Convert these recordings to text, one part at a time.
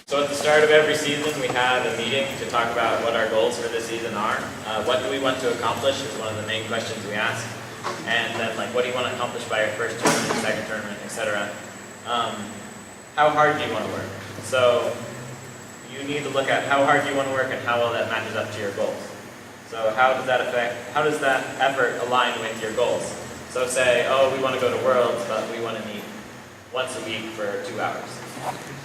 So at the start of every season, we have a meeting to talk about what our goals for the season are. What do we want to accomplish is one of the main questions we ask. And then, like, what do you want to accomplish by your first tournament, second tournament, etc. How hard do you want to work? So you need to look at how hard you want to work and how well that matches up to your goals. So how does that effort align with your goals? So say, oh, we want to go to Worlds, but we want to meet once a week for 2 hours.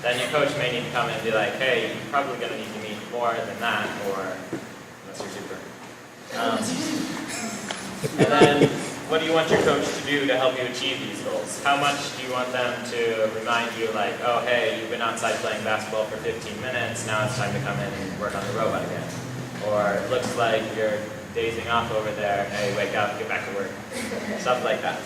Then your coach may need to come in and be like, hey, you're probably going to need to meet more than that, or unless you're super. And then, what do you want your coach to do to help you achieve these goals? How much do you want them to remind you, like, oh, hey, you've been outside playing basketball for 15 minutes, now it's time to come in and work on the robot again. Or it looks like you're dazing off over there, hey, wake up, get back to work. Stuff like that.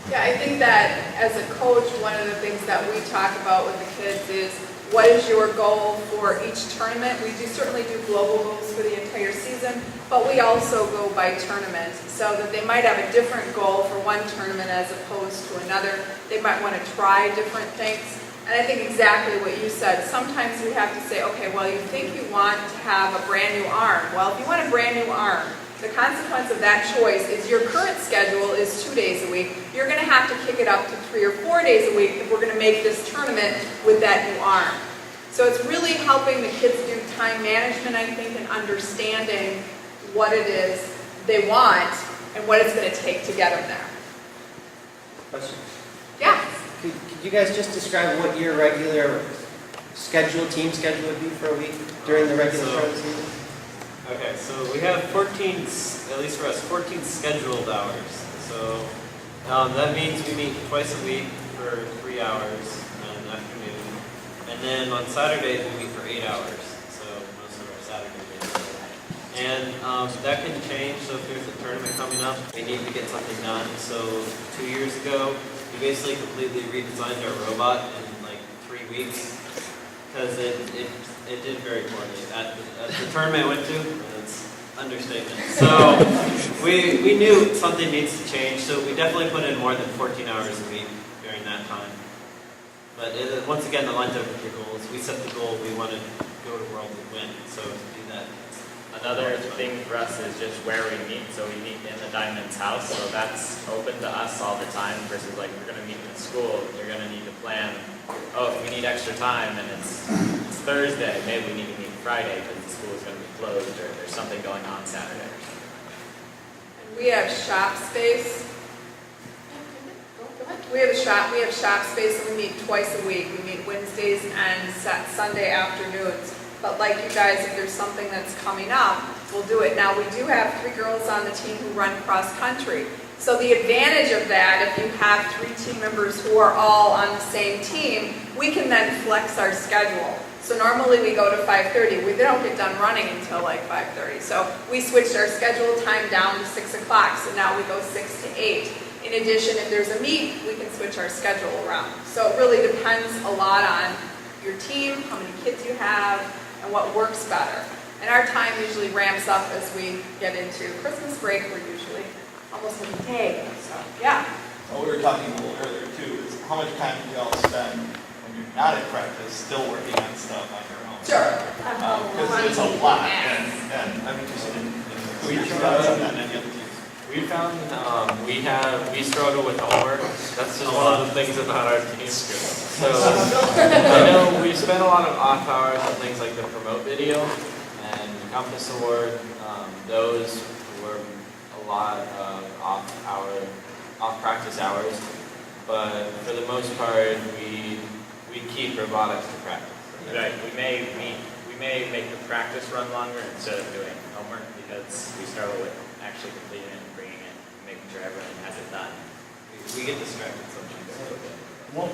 Yeah, I think that as a coach, one of the things that we talk about with the kids is what is your goal for each tournament. We certainly do global goals for the entire season, but we also go by tournament, so that they might have a different goal for one tournament as opposed to another. They might want to try different things. And I think exactly what you said. Sometimes we have to say, okay, well, you think you want to have a brand new arm. Well, if you want a brand new arm, the consequence of that choice is your current schedule is 2 days a week. You're going to have to kick it up to 3 or 4 days a week if we're going to make this tournament with that new arm. So it's really helping the kids do time management, I think, and understanding what it is they want and what it's going to take to get them there. Question? Yeah. Could you guys just describe what your regular team schedule would be for a week during the regular tournament season? Okay, so we have 14, at least for us, 14 scheduled hours. So that means we meet twice a week for 3 hours in the afternoon. And then on Saturdays we meet for 8 hours, so most of our Saturday days. And that can change, so if there's a tournament coming up, we need to get something done. So 2 years ago, we basically completely redesigned our robot in like 3 weeks. Because it did very poorly. At the tournament I went to, it's understatement. So we knew something needs to change, so we definitely put in more than 14 hours a week during that time. But once again, the lines up with your goals. We set the goal, we want to go to World and win, so to do that. Another thing for us is just where we meet. So we meet in the Diamond's house, so that's open to us all the time versus like we're going to meet in school. You're going to need to plan, oh, if we need extra time and it's Thursday, maybe we need to meet Friday because the school is going to be closed or there's something going on Saturday or something. And we have shop space. We have shop space and we meet twice a week. We meet Wednesdays and Sunday afternoons. But like you guys, if there's something that's coming up, we'll do it. Now, we do have 3 girls on the team who run cross country. So the advantage of that, if you have 3 team members who are all on the same team, we can then flex our schedule. So normally we go to 5:30. We don't get done running until like 5:30. So we switched our schedule time down to 6 o'clock. So now we go 6 to 8. In addition, if there's a meet, we can switch our schedule around. So it really depends a lot on your team, how many kids you have, and what works better. And our time usually ramps up as we get into Christmas break. We're usually almost in the day. So, yeah. Well, we were talking a little earlier, too, is how much time do y'all spend when you're not at practice still working on stuff on your own? Sure. Because it's a lot, and I'm interested in who you're and any other teams. We found we struggle with homework. That's just one of the things about our team. So I know we spent a lot of off hours on things like the promote video and the Compass Award. Those were a lot of off practice hours. But for the most part, we keep robotics to practice. Right. We may make the practice run longer instead of doing homework because we struggle with actually completing it and bringing it, making sure everyone has it done. We get distracted sometimes a little bit.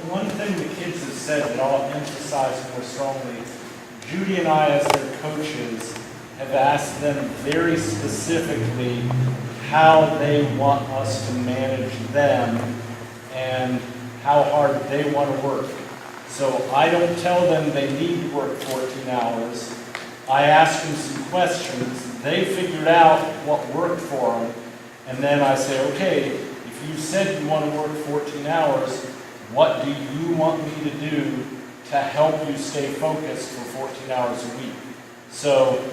One thing the kids have said that I'll emphasize more strongly, Judy and I as their coaches have asked them very specifically how they want us to manage them and how hard they want to work. So I don't tell them they need to work 14 hours. I ask them some questions. They figured out what worked for them. And then I say, okay, if you said you want to work 14 hours, what do you want me to do to help you stay focused for 14 hours a week? So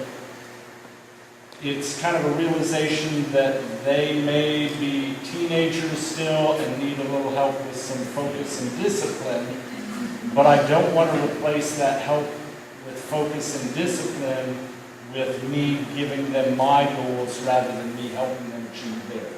it's kind of a realization that they may be teenagers still and need a little help with some focus and discipline, but I don't want to replace that help with focus and discipline with me giving them my goals rather than me helping them achieve theirs.